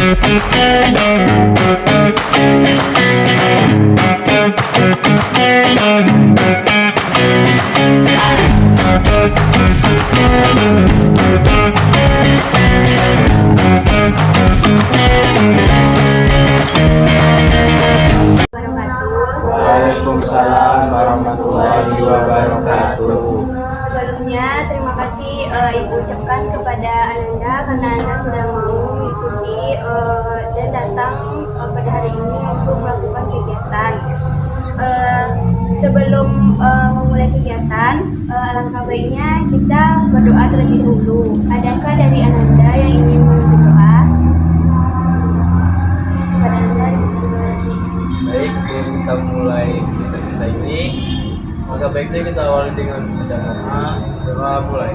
Waalaikumsalam warahmatullahi wabarakatuh. Sebelumnya terima kasih Ibu ucapkan kepada Ananda karena Anda sudah mau mengikuti dan datang pada hari ini untuk melakukan kegiatan. Sebelum memulai kegiatan, alangkah baiknya kita berdoa terlebih dahulu. Adakah dari Ananda yang ingin berdoa? Kepada Anda Baik, sebelum kita mulai kita ini, maka baiknya kita awali dengan baca doa mulai.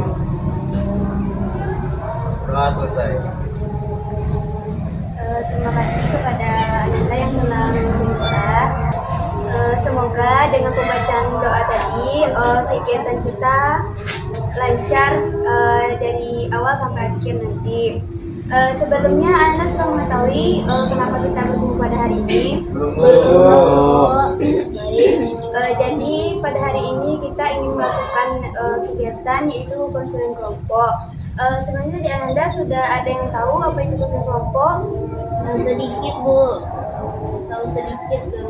Doa selesai. Terima kasih kepada Ananda yang telah berdoa. Semoga dengan pembacaan doa tadi kegiatan kita lancar dari awal sampai akhir nanti. Sebelumnya Anda sudah mengetahui kenapa kita berkumpul pada hari ini? Baik. Jadi pada hari ini kita ingin melakukan kegiatan yaitu konseling kelompok. Sebenarnya di Anda sudah ada yang tahu apa itu konseling kelompok? Sedikit Bu, tahu sedikit Bu.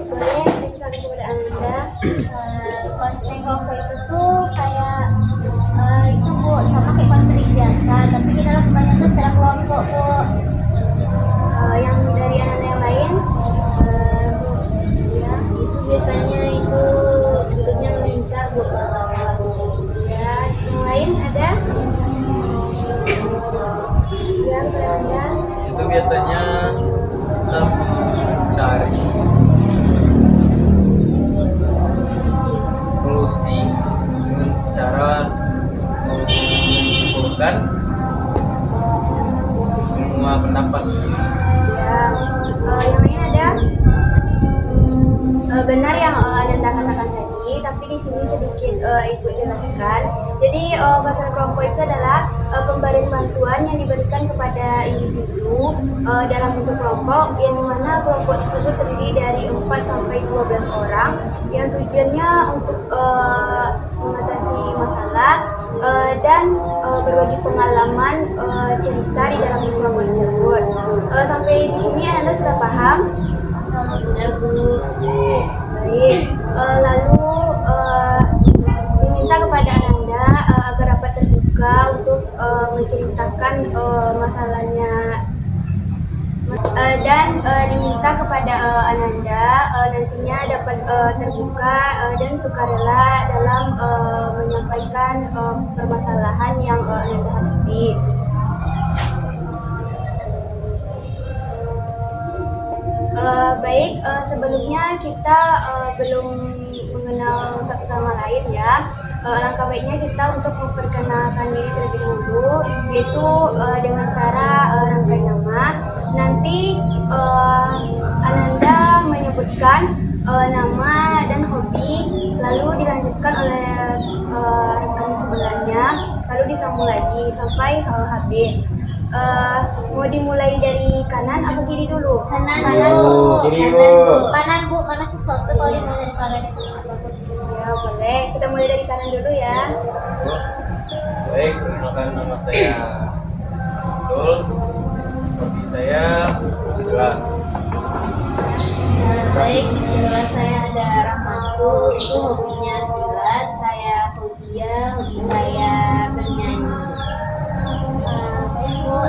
Boleh dijelaskan kepada Anda? Konseling kelompok itu tuh kayak itu Bu, sama kayak konseling biasa, tapi kita lakukannya tuh secara kelompok Bu. Yang dari Anda yang lain? Ya, itu biasanya itu duduknya melingkar Bu, Ya, yang lain ada? Ya, kepada Anda? Itu biasanya kita mencari solusi dengan cara mengumpulkan semua pendapat. Ya, yang lain ada? Benar yang Anda katakan tadi, tapi di sini sedikit Ibu jelaskan. Jadi konseling kelompok itu adalah pemberian bantuan yang diberikan kepada individu dalam bentuk kelompok, yang dimana kelompok tersebut terdiri dari 4 sampai 12 orang, yang tujuannya untuk mengatasi masalah dan berbagi pengalaman cerita di dalam kelompok tersebut. Sampai di sini Anda sudah paham? Sudah Bu. Baik, lalu diminta kepada Ananda agar dapat terbuka untuk menceritakan masalahnya dan diminta kepada Ananda nantinya dapat terbuka dan sukarela dalam menyampaikan permasalahan yang Ananda hadapi. Baik, sebelumnya kita belum mengenal satu sama lain ya. Langkah baiknya kita untuk memperkenalkan diri terlebih dahulu, yaitu dengan cara rangkai nama. Nanti Ananda menyebutkan nama dan hobi, lalu dilanjutkan oleh rekan sebelahnya, lalu disambung lagi sampai habis. Mau dimulai dari kanan atau kiri dulu? Kanan Bu. Kiri Bu. Kanan Bu, karena sesuatu kalau dimulai dari kanan itu sangat bagus. Ya boleh, kita mulai dari kanan dulu ya. Baik, perkenalkan nama saya Abdul. Hobi saya silat. Baik, di sebelah saya ada Rahmatul, itu hobinya silat. Saya Fauzia, hobi saya bernyanyi. Bu,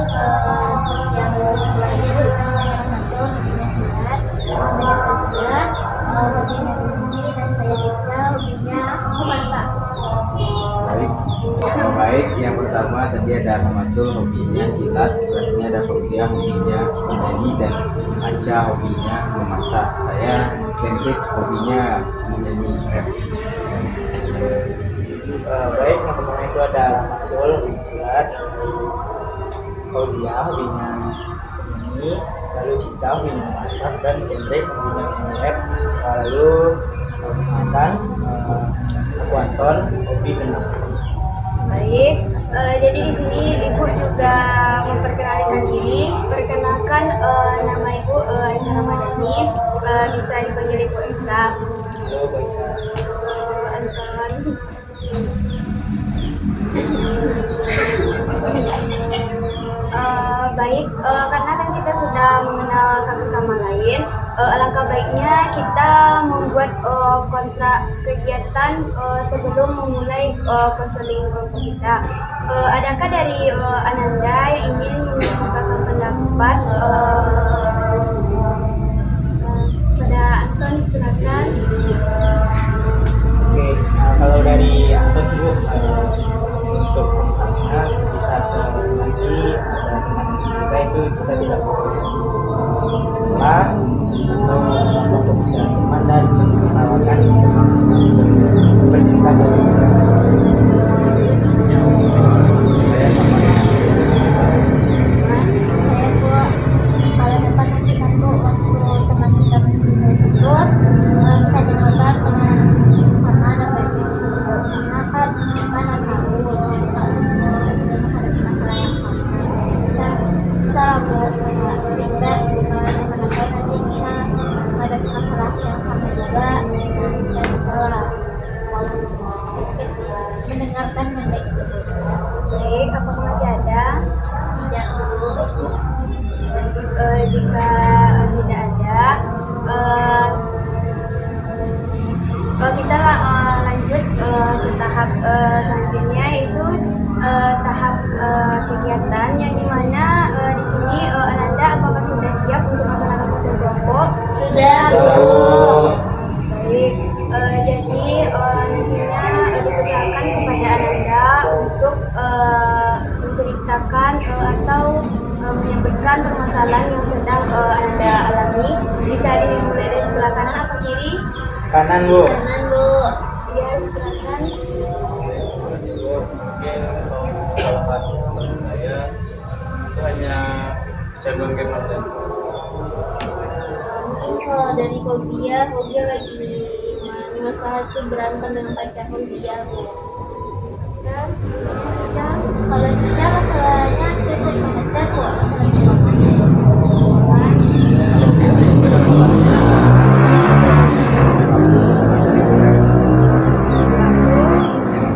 yang sebelah itu saya Rahmatul, hobinya silat. Saya Fauzia, hobinya bernyanyi, dan saya Cica, hobinya memasak. Baik, yang pertama tadi ada Rahmatul, hobinya silat. Selanjutnya ada Fauzia, hobinya menyanyi, dan Aca, hobinya memasak. Saya Hendrik, hobinya menyanyi rap. Baik, yang pertama itu ada Rahmatul, hobinya silat. Fauzia, hobinya menyanyi. Lalu Cica, hobinya memasak. Dan Hendrik, hobinya menyanyi rap. Lalu perkenalkan, aku Anton, hobi berenang. Baik, jadi di sini Ibu juga memperkenalkan diri. secara madani bisa dipanggil Ibu Isa. Halo Mbak Isa. Anton. Baik, karena kan kita sudah mengenal satu sama lain, alangkah baiknya kita membuat kontrak kegiatan sebelum memulai konseling kelompok kita. Adakah dari Ananda yang ingin mengungkapkan pendapat pada Anton, silakan. Oke, kalau dari Anton sih Bu, untuk kontraknya bisa nanti ada teman cerita itu kita tidak boleh menolak atau memotong pembicaraan teman dan menertawakan teman bercerita ke pembicaraan. Saya sama Saya Bu, kalau depan nanti kan Bu, waktu teman kita menunjuk itu, kita dengarkan dengan sama dan baik-baik dulu Bu. Karena kan mana tahu suatu saat kita lagi menghadapi masalah yang sama. Kita bisa Bu, kayak feedback teman-teman nanti kita menghadapi masalah yang sama juga, dan kita bisa lah kalau bisa mendengarkan dengan baik dulu. Baik, apakah masih ada? Tidak Bu. Mas Bu, Jika tidak ada, kita lanjut ke tahap selanjutnya, yaitu tahap kegiatan yang dimana di sini Ananda apakah sudah siap untuk melaksanakan konseling kelompok? Sudah Bu. Baik, jadi nantinya dipersilakan kepada Ananda untuk menceritakan atau menyampaikan permasalahan yang sedang Anda alami. Bisa dimulai dari sebelah kanan apa kiri? kanan Bu. Kanan Bu. Ya, silakan. Terima kasih Bu. Mungkin kalau kesalahan bagi saya itu hanya cabang game dan Ini kalau dari Fobia lagi masalah itu berantem dengan pacar Fobia Bu. Kalau Cica masalahnya prinsip moneter Bu, sering banget.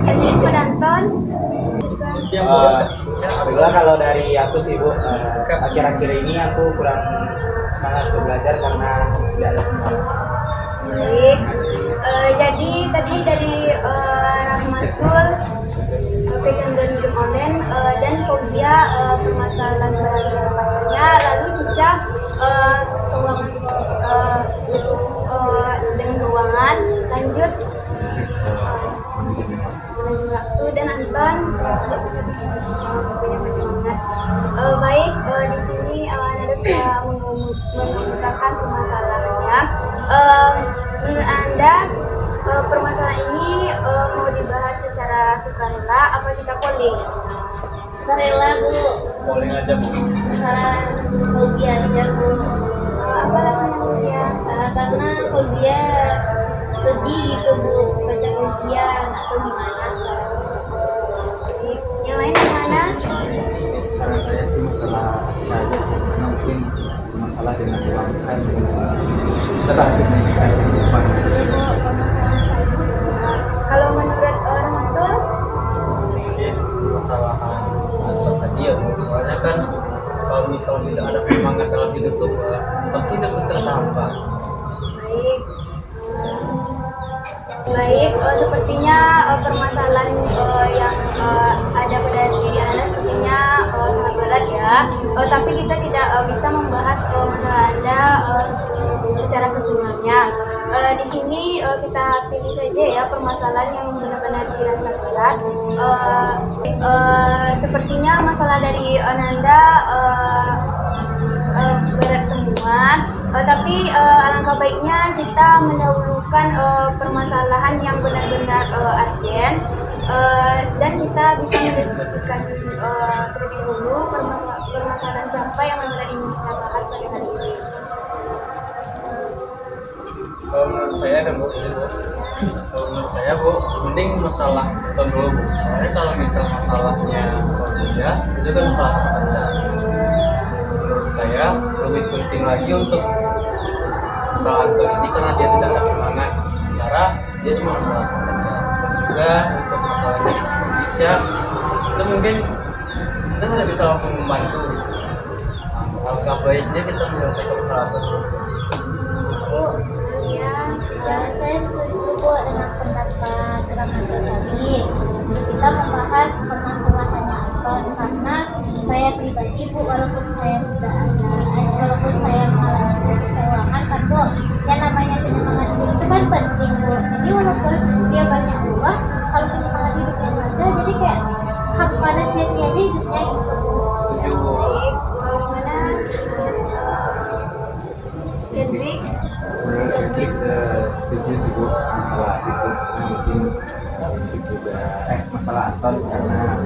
Sedikit pada Anton. yang boros Kak Cica. Alhamdulillah kalau dari aku sih Bu, akhir-akhir ini aku kurang semangat untuk belajar karena tidak ada teman. Baik, jadi tadi dari Rahmatul, Fashion dan Game Online, dan Fauzia permasalahan dengan pacarnya, lalu Cica keuangan, khusus dengan keuangan, lanjut manajemen waktu, dan Anton baik, di sini Anda sudah mengemukakan permasalahannya. Menurut Anda permasalahan ini mau dibahas secara sukarela apa kita polling? Sukarela Bu, Polling aja Bu. masalah Fobia aja Bu. Apa alasannya Fuzia? Karena Fobia sedih gitu Bu, pacar Fobia nggak tahu gimana sekarang. Yang lain gimana? saran saya sih masalah saja karena mungkin masalah dengan uang kan susah dikasihkan kehidupan. Kalau menurut orang tua, Mungkin kesalahan atau tadi ya Bu. Soalnya kan kalau misal tidak ada semangat dalam hidup tuh pasti hidup itu tersampah. baik. Baik, sepertinya permasalahan yang ada pada diri Anda sepertinya sangat berat ya. Tapi kita tidak bisa membahas masalah Anda secara keseluruhannya. Di sini kita pilih saja ya permasalahan yang benar-benar dirasa berat. Sepertinya masalah dari Ananda berat semua. Tapi alangkah baiknya kita mendahulukan permasalahan yang benar-benar urgent, dan kita bisa mendiskusikan terlebih dahulu permasalahan siapa yang benar-benar ingin kita bahas pada kali ini. Kalau menurut saya kan Bu, ini Bu. Kalau menurut saya Bu, mending masalah Anton dulu Bu. Soalnya kalau misal masalahnya manusia itu kan masalah sangat panjang. Menurut saya lebih penting lagi untuk masalah Anton ini karena dia tidak ada semangat, sementara dia cuma masalah semangat aja. Dan juga untuk masalahnya Ica itu mungkin kita tidak bisa langsung membantu. Alangkah baiknya kita menyelesaikan masalah tersebut. Bu, ya, saya setuju Bu dengan pendapat Ramadan tadi. Kita membahas permasalahannya Anton karena saya pribadi Bu, walaupun saya tidak ada walaupun saya mengalami krisis keuangan kan Bu, yang namanya penyemangat hidup itu kan penting Bu. Jadi walaupun dia banyak uang, kalau penyemangat hidup yang ada, jadi kayak hampa dan sia-sia aja hidupnya gitu Bu. Setuju. Baik, bagaimana Kendrick? Jadi setuju sih Bu masalah itu. Mungkin itu juga masalah Anton karena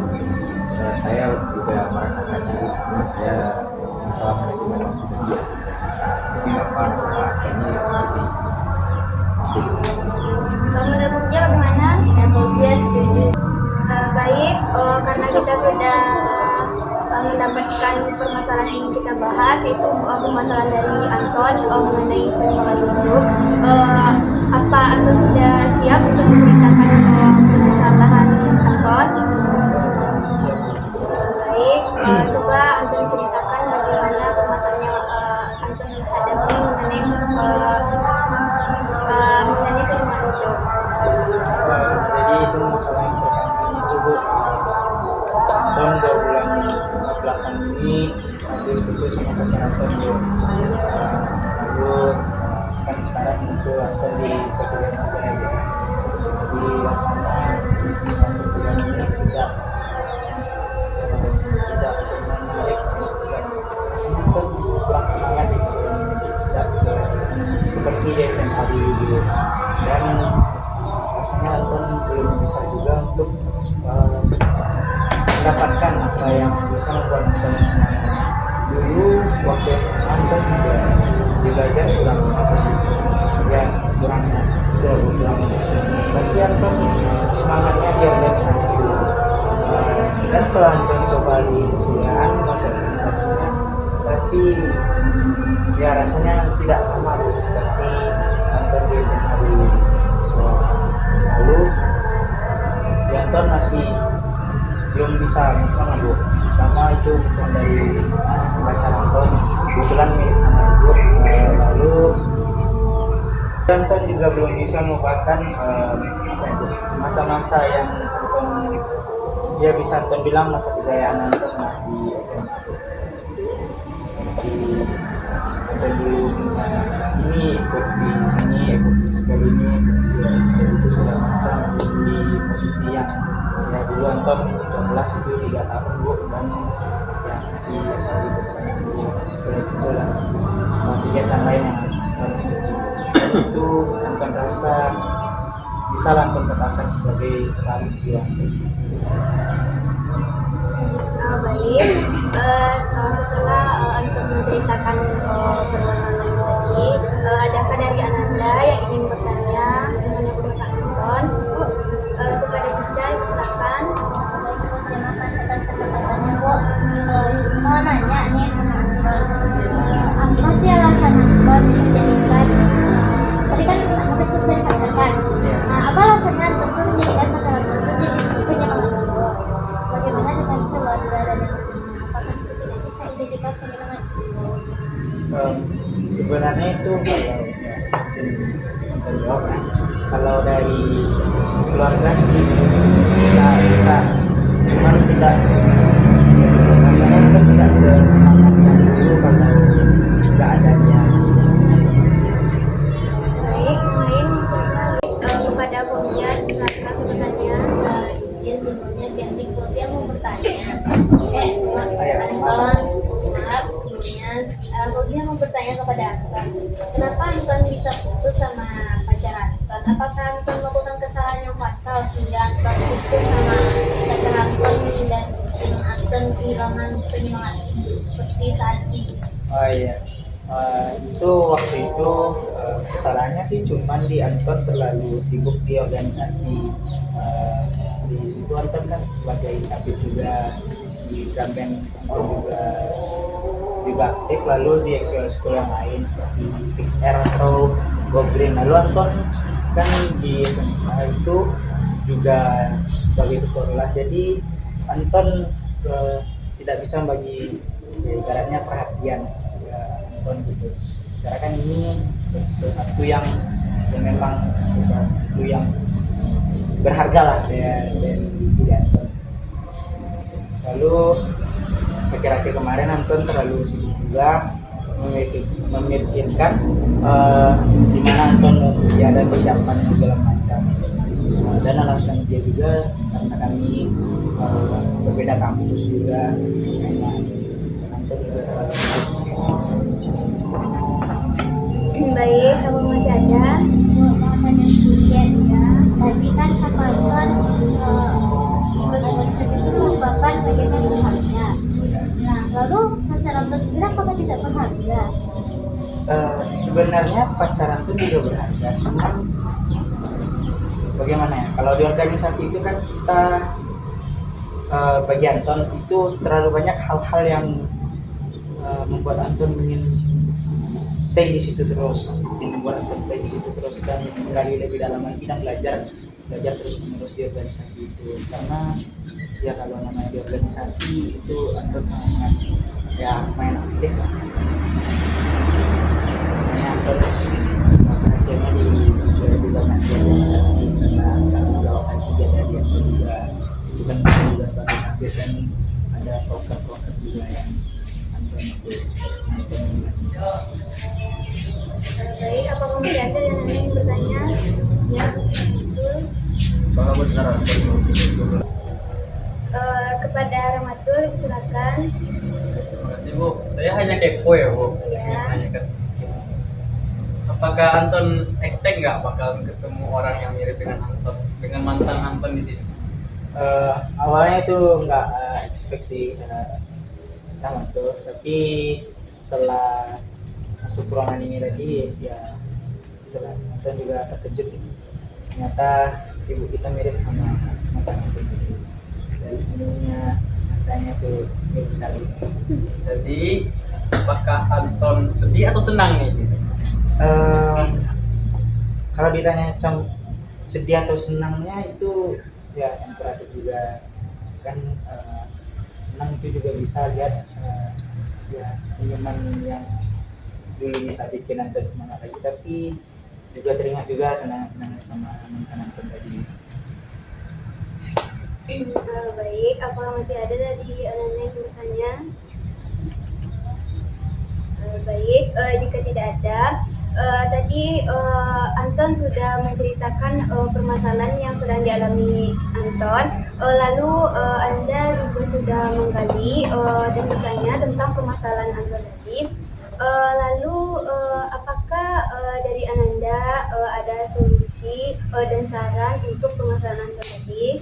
saya juga merasakannya. Cuma saya masalah manajemen waktu dia. Tapi apa masalah Antonnya lebih. Menurut Fauzia bagaimana? Fauzia setuju. Baik, karena kita sudah mendapatkan permasalahan yang ingin kita bahas, itu permasalahan dari Anton mengenai penyemangat hidup. Apa Anton sudah siap untuk menceritakan permasalahan Anton? Baik, coba Anton ceritakan bagaimana permasalahan yang Anton hadapi mengenai penyemangat hidup. Jadi itu masalah yang pertama itu Bu. Anton 2 bulan belakang ini habis putus sama pacar Anton Bu. Lalu kan sekarang itu Anton di perkuliahan juga ya. Di rasanya perkuliahan ini tidak semenarik, rasanya Anton kurang semangat gitu. Tidak seperti di SMA dulu dan rasanya Anton belum bisa juga untuk mendapatkan apa yang bisa membuat Anton semangat. Dulu waktu SMA Anton dia belajar kurang apa sih ya kurang semangat, tapi Anton semangatnya di organisasi dan setelah Anton coba di kuliah masuk organisasinya, tapi ya rasanya tidak sama seperti Anton di SMA dulu. Lalu Anton masih belum bisa move on Bu. Pertama itu move on dari pacar Anton, kebetulan mirip sama Ibu. Lalu Anton juga belum bisa melupakan masa-masa yang Anton dia bisa Anton bilang masa kejayaan Anton di SMA. Seperti Anton dulu ini ikut di sini, ikut di sekolah ini, di sekolah itu sudah macam di posisi yang ya dulu Anton untuk kelas itu 3 tahun Bu, dan ya masih di sekolah itu dan kegiatan lain yang itu Anton rasa bisa Anton katakan sebagai seorang pejuang. Baik, setelah Anton menceritakan permasalahan tadi, adakah dari Ananda yang ingin bertanya mengenai permasalahan Anton? Kepada Cica, silakan. Terima kasih atas kesempatannya Bu. Mau nanya nih sama Anton, apa sih alasan Anton menjadikan tadi kan habis kursus saya sampaikan. Nah, apa alasannya Anton tuh menjadikan pacar Anton tuh jadi penyemangat hidup? Bagaimana dengan keluarga dan apakah itu tidak bisa identitas penyemangat hidup? Sebenarnya itu kalau kalau dari keluarga sih bisa cuman tidak rasanya itu tidak sesemangat yang dulu kalau nggak ada dia. Baik, yang lain misalnya kepada Fauzia, silakan bertanya. Izin sebelumnya Kendrick Fauzia mau bertanya. Anton, maaf sebelumnya Fauzia mau bertanya kepada Anton. Kenapa Anton bisa putus sama pacar Anton? Apakah Anton melakukan kesalahan yang fatal sehingga Anton putus sama pacar Anton dan bikin Anton kehilangan penyemangat hidup seperti saat ini? Oh iya, itu waktu itu kesalahannya sih cuman di Anton terlalu sibuk di organisasi. Di situ Anton kan sebagai kabit juga di drum band Anton juga juga aktif lalu di ekskul yang lain seperti Big Air atau Go Green. Lalu Anton kan di SMA itu juga sebagai ketua kelas, jadi Anton tidak bisa bagi ibaratnya perhatian ya, Anton gitu. Secara kan ini sesuatu yang memang sesuatu yang berharga lah ya dari diri Anton. Lalu akhir-akhir kemarin Anton terlalu sibuk juga memikirkan di mana Anton mau kuliah dan persiapan segala macam. Dan alasan dia juga karena kami berbeda kampus juga, memang Anton juga terlalu sibuk. Baik, kamu masih ada? Mau tanya sedikit ya. Tadi kan kata Anton Indonesia itu merupakan bagian yang berharga. Nah, lalu pacar Anton sendiri apakah tidak berharga? Sebenarnya pacaran itu juga berharga, cuman bagaimana ya, kalau di organisasi itu kan kita bagi Anton itu terlalu banyak hal-hal yang membuat Anton ingin stay di situ terus, membuat Anton stay di situ terus dan menggali lebih dalam lagi dan belajar terus menerus di organisasi itu. Karena ya kalau namanya di organisasi itu Anton sangat ya main aktif lah. Makanya Anton akhirnya di juga nanti organisasi karena juga waktu dari Anton juga sebagai aktif dan ada proker juga yang Anton itu Baik, apakah masih ada yang ingin bertanya? Ya, betul. Kepada Ramatul, silakan. Terima kasih Bu. Saya hanya kepo ya Bu. Iya. Ingin menanyakan sedikit. Apakah Anton expect nggak bakal ketemu orang yang mirip dengan Anton, dengan mantan Anton di sini? Awalnya itu nggak expect sih sama tuh, tapi setelah masuk ruangan ini tadi ya setelah Anton juga terkejut gitu. Ternyata ibu kita mirip sama mantan Anton gitu. Dari semuanya matanya tuh mirip sekali. Jadi apakah Anton sedih atau senang nih? Kalau ditanya sedih atau senangnya itu ya campur aduk juga kan. Senang itu juga bisa lihat ya senyuman yang dulu bisa bikin Anton semangat lagi, tapi juga teringat juga kenangan sama mantan Anton tadi. Baik, apakah masih ada dari anak yang bertanya? Baik, jika tidak ada, tadi Anton sudah menceritakan permasalahan yang sedang dialami Anton. Lalu Anda juga sudah menggali dan bertanya tentang permasalahan Anton tadi. Lalu apakah dari Ananda ada solusi dan saran untuk permasalahan Anton tadi?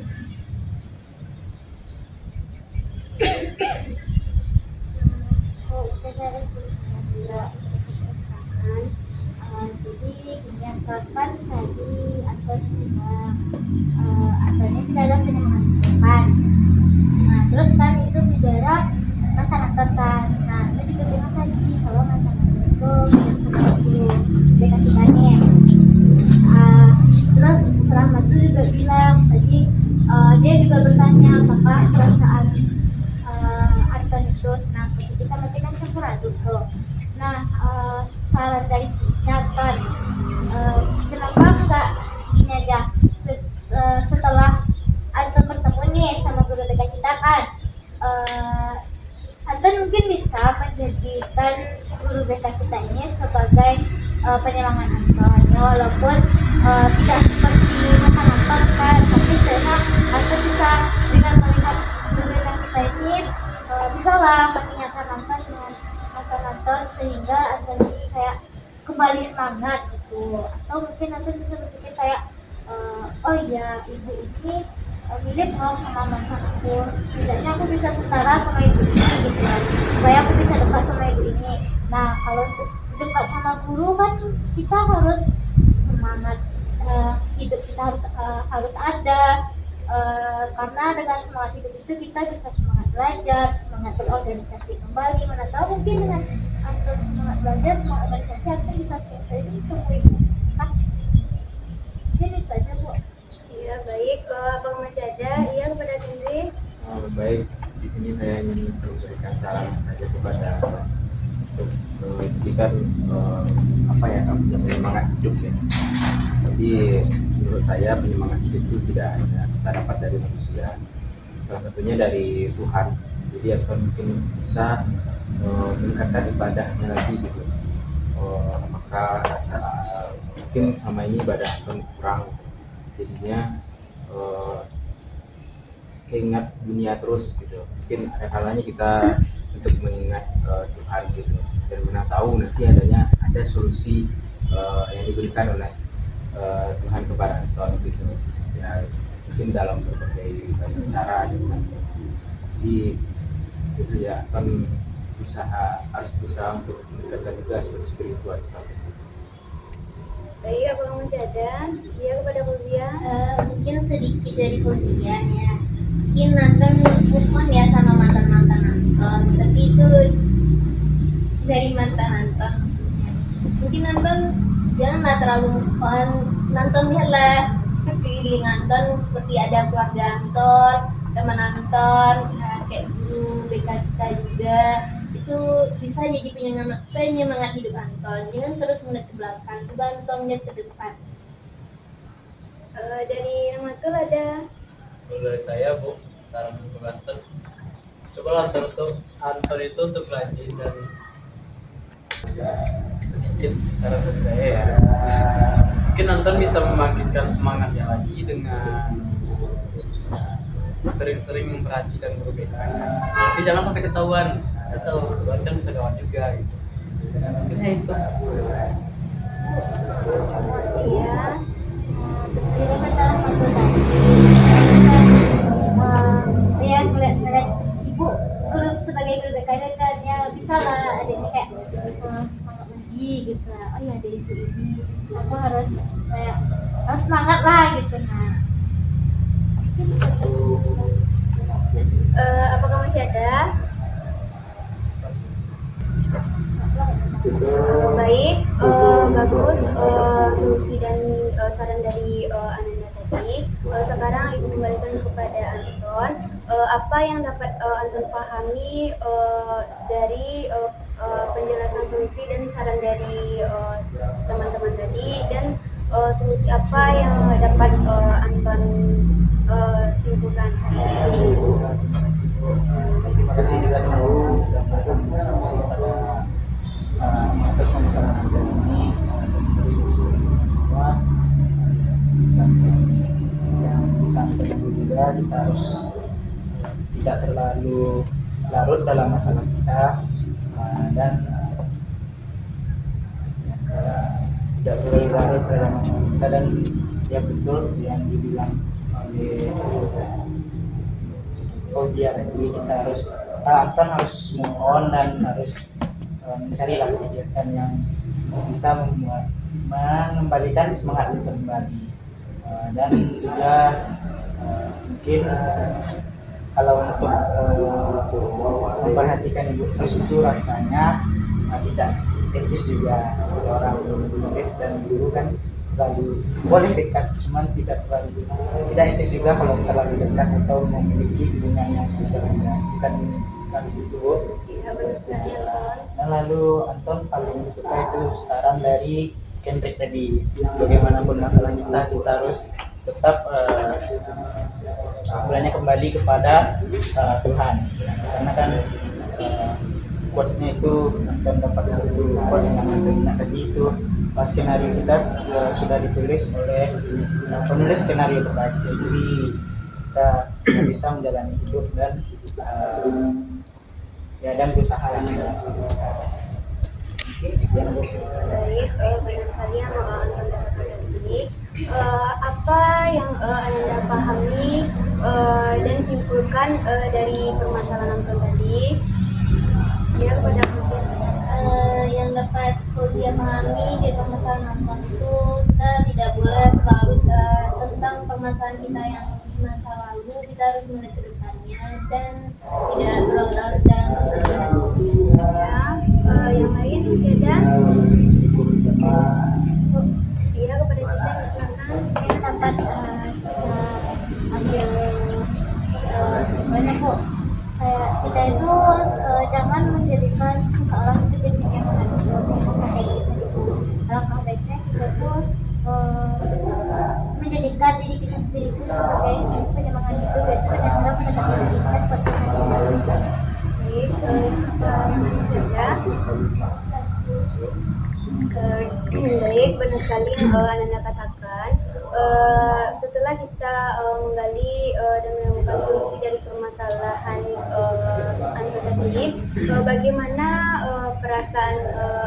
Jadi yang kan tadi Anton bilang Antonnya tidak ada penyemangat. Nah terus kan itu bicara mantan Anton kan. Nah itu juga bilang tadi kalau mantan Anton itu beda kitanya. Terus Rahmat itu juga bilang tadi dia juga bertanya apakah perasaan Anton itu senang positif tapi kan campur aduk tuh. Nah saran dari Anton, kenapa enggak ini aja setelah Anton bertemu nih sama guru TK kita kan, Anton mungkin bisa menjadikan guru BK kita ini sebagai penyemangat Anton ya, walaupun tidak seperti mantan Anton kan, tapi setidaknya Anton bisa dengan melihat guru BK kita ini bisa lah mengingatkan Anton dengan mantan Anton sehingga Anton ini kayak kembali semangat gitu. Atau mungkin Anton bisa berpikir kayak oh iya ibu ini mirip loh sama mantan aku, setidaknya aku bisa setara sama ibu ini gitu kan, supaya aku bisa dekat sama ibu ini. Nah kalau dekat sama guru kan kita harus semangat, hidup kita harus ada, karena dengan semangat hidup itu kita bisa semangat belajar, semangat berorganisasi kembali. Mana tahu mungkin dengan Anton semangat belajar, semangat organisasi, Anton bisa selesai ini temui kan. Jadi itu aja Bu. Iya baik. Apakah masih ada? Iya kepada Henry. Baik, di sini saya ingin memberikan saran saja kepada untuk jadikan apa ya, punya penyemangat hidup ya. Jadi menurut saya penyemangat hidup itu tidak hanya kita dapat dari manusia, salah satunya dari Tuhan. Jadi akan mungkin bisa meningkatkan ibadahnya lagi gitu. Maka mungkin selama ini ibadah akan kurang, jadinya keingat dunia terus gitu. Mungkin ada kalanya kita untuk mengingat Tuhan gitu, dan mana tahu nanti ada solusi yang diberikan oleh Tuhan kepada Anton gitu ya, mungkin dalam berbagai cara gitu kan. Jadi itu ya, Anton harus berusaha untuk meningkatkan juga spiritual. Baik, apakah masih ada? Iya kepada Fauzia. Mungkin sedikit dari Fauzian ya. Mungkin Anton move on ya sama mantan-mantan Anton, tapi itu dari mantan Anton. Mungkin Anton janganlah terlalu move on. Anton lihatlah sekeliling Anton, seperti ada keluarga Anton, teman Anton, kayak guru BK kita juga. Itu bisa jadi penyemangat hidup Anton. Jangan terus melihat ke belakang, coba Anton lihat ke depan. Dari Ramatul ada. Kalau dari saya Bu, saran untuk Anton, cobalah untuk Anton itu untuk rajin dan sedikit saran dari saya ya. Mungkin Anton bisa membangkitkan semangatnya lagi dengan sering-sering memperhatikan guru BK. Tapi jangan sampai ketahuan. Ketahuan kan bisa gawat juga gitu. Mungkin itu. Iya. Juga kata Anton tadi, saya melihat ibu guru sebagai guru BK ya bisa lah adiknya kayak semangat lagi gitu. Oh ya ada ibu ini, aku harus kayak harus semangat lah gitu. Nah, Apakah masih ada? Baik, bagus solusi dan saran dari Ananda tadi. Sekarang Ibu kembalikan kepada Anton. Apa yang dapat Anton pahami dari penjelasan solusi dan saran dari teman-teman tadi, dan solusi apa yang dapat Anton simpulkan? Terima kasih juga teman-teman sudah memberikan diskusi pada atas permasalahan Anton ini, dan dari semua yang bisa Anton tunggu juga. Kita harus tidak terlalu larut dalam masalah kita, dan tidak terlalu larut dalam masalah kita. Dan ya betul yang dibilang oleh Fauzia tadi, kita harus Anton harus move on dan harus mencari kegiatan yang bisa mengembalikan semangat itu kembali. Dan juga mungkin kalau untuk memperhatikan ibu terus itu rasanya tidak etis juga. Seorang murid dan guru kan terlalu boleh dekat, cuman tidak etis juga kalau terlalu dekat atau memiliki hubungan yang spesial dengan bukan itu. Iya benar sekali Anton. Dan lalu Anton paling suka itu saran dari Kendrick tadi, bagaimanapun masalah kita harus tetap mulanya kembali kepada Tuhan, karena kan quotes-nya itu Anton dapat satu quotes yang Anton tadi itu skenario kita sudah ditulis oleh penulis skenario terbaik. Jadi kita bisa menjalani hidup dan dan berusaha yang mungkin sekian. Baik, banyak sekali yang Anton dapatkan tadi. Apa yang Anda pahami dan simpulkan dari permasalahan Anton tadi? Ya kepada Fauzia. yang dapat Fauzia pahami di permasalahan Anton itu, kita tidak boleh berlarut tentang permasalahan kita yang di masa lalu. Kita harus melihat ke depannya dan tidak berlarut dalam kesedihan. Ya, yang lain masih ada? Iya, kepada Cica silakan. Mungkin dapat kita ambil sebenarnya kok kayak kita itu jangan menjadikan seseorang itu jadi penyemangat kayak gitu. Alangkah baiknya kita itu menjadikan diri kita sendiri itu sebagai penyemangat itu, yaitu dengan cara mendekati diri kita seperti tadi. Baik, yang masih ada? Baik, benar sekali Ananda katakan. Setelah kita menggali dan menemukan solusi dari permasalahan Anda tadi, bagaimana perasaan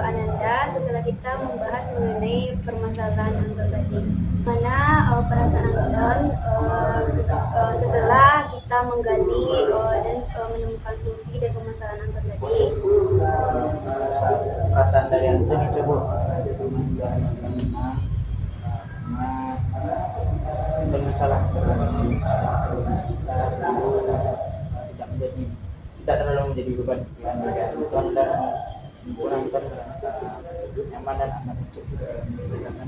Ananda setelah kita membahas mengenai permasalahan Anton tadi? Mana perasaan Anton setelah kita menggali dan menemukan solusi dari permasalahan Anton tadi? Perasaan dari Anton itu Bu, merasa senang karena bermasalah tidak terlalu menjadi beban pikiran bagi Anton, dan sempurna Anton merasa nyaman dan aman untuk menceritakan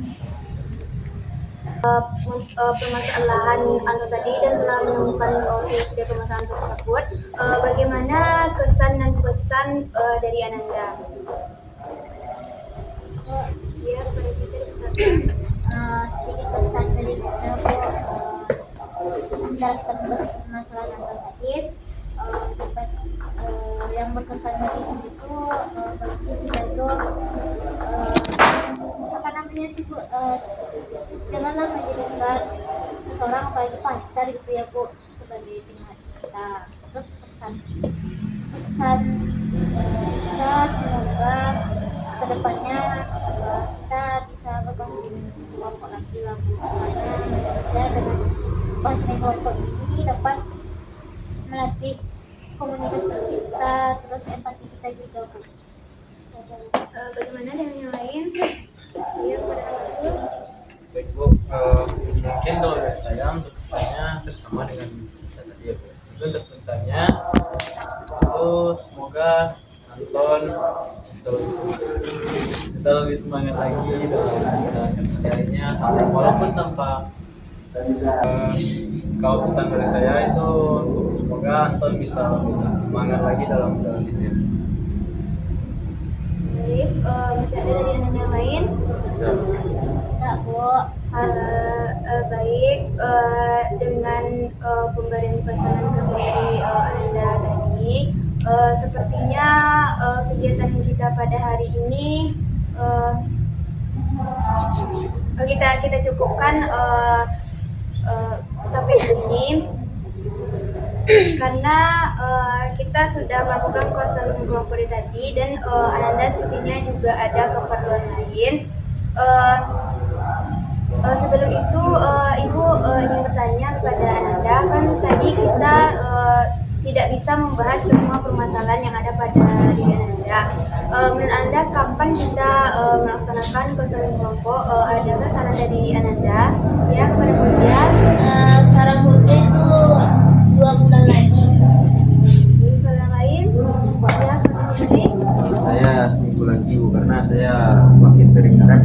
permasalahan Anton tadi dan telah menemukan solusi dari permasalahan tersebut. Bagaimana kesan dan pesan dari Ananda? Ya, kepada teacher silakan. Sedikit pesan dari saya menjelaskan permasalahan Anda tadi, dapat yang berkesan dari itu pasti kita itu apa namanya sih Bu, janganlah menjadikan seseorang apalagi pacar gitu ya Bu sebagai pilihan kita. Terus pesan kita semoga kedepannya kita bisa berkongsi kelompok lagi lah Bu, karena dengan bahasa kelompok ini dapat melatih komunikasi kita, terus empati kita juga Bu. Bagaimana dengan yang lain? Ya, kepada Ananda. Baik Bu, mungkin kalau dari saya untuk pesannya bersama dengan Cica tadi ya Bu. Itu untuk pesannya itu semoga Anton bisa lebih semangat lagi dalam menjalankan karyanya, walaupun tanpa kalau pesan dari saya itu semoga Anton bisa lebih semangat lagi dalam menjalankannya. Baik, masih ada dari Ananda yang lain? Enggak Bu. Baik, dengan pemberian pesanan kesan dari Ananda tadi, sepertinya kegiatan kita pada hari ini kita cukupkan sampai di sini karena kita sudah melakukan konseling kelompok tadi dan Ananda sepertinya juga ada keperluan lain. Sebelum itu Ibu ingin bertanya kepada Ananda, kan tadi kita tidak bisa membahas semua permasalahan yang ada pada diri Ananda. Menurut Anda kapan kita melaksanakan konseling kelompok? Adakah saran dari Ananda? Ya, kepada Fauzia. Saran Fauzia itu 2 bulan lagi. Kalau yang lain? Ya, Fauzia. Saya seminggu lagi Bu, karena saya makin sering ngerak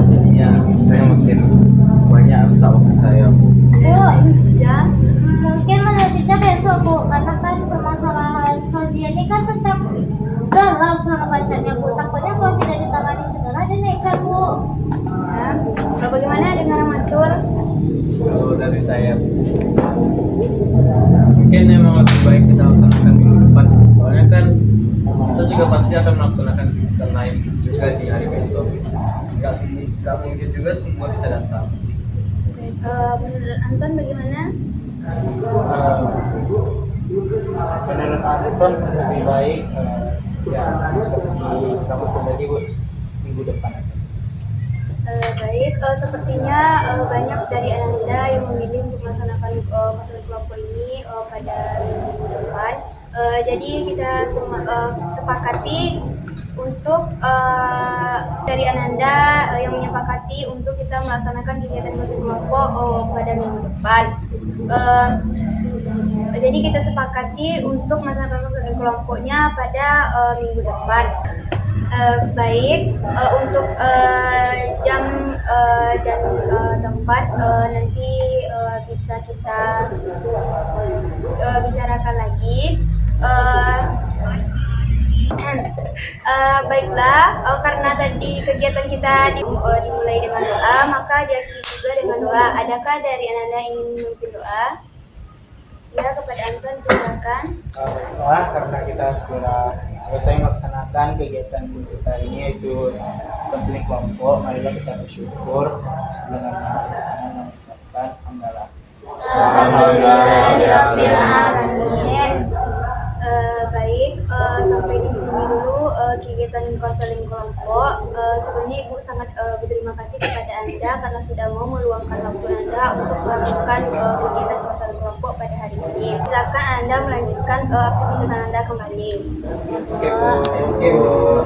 jadinya saya makin banyak rusak waktu saya Bu. Ya. Mungkin menurut Cica besok Bu, karena kan permasalahan Fauzia ini kan tentang galau sama pacarnya Bu. Takutnya kalau tidak ditangani segera dia nekat Bu. Ya. Bagaimana dengan Ramatul? Kalau dari saya mungkin memang lebih baik kita laksanakan minggu depan, soalnya kan kita juga pasti akan melaksanakan kegiatan lain juga di hari besok. Nggak mungkin juga semua bisa datang. Menurut Anton bagaimana? menurut Anton lebih baik ya seperti kamu tadi Bu, minggu depan. Baik, sepertinya banyak dari Ananda yang memilih untuk melaksanakan konseling kelompok ini pada minggu depan. Jadi kita sepakati untuk dari Ananda yang menyepakati untuk kita melaksanakan kegiatan konseling kelompok pada minggu depan. Jadi kita sepakati untuk melaksanakan konseling kelompoknya pada minggu depan. Baik, untuk jam dan tempat nanti bisa kita bicarakan lagi. Baiklah, karena tadi kegiatan kita dimulai dengan doa, maka diakhiri juga dengan doa. Adakah dari Ananda ingin memimpin doa? Ya, kepada Anton silakan. Baiklah, karena kita sudah selesai melaksanakan kegiatan kita hari ini, yaitu konseling kelompok, marilah kita bersyukur dengan mengucapkan hamdalah. Alhamdulillahirabbil alamin. Baik, sampai di sini dulu kegiatan konseling kelompok. Sebenarnya Ibu sangat berterima kasih kepada Anda karena sudah mau meluangkan waktu Anda untuk melakukan kegiatan konseling kelompok pada hari ini. Silakan Anda melanjutkan aktivitas Anda kembali. Oke, Bu.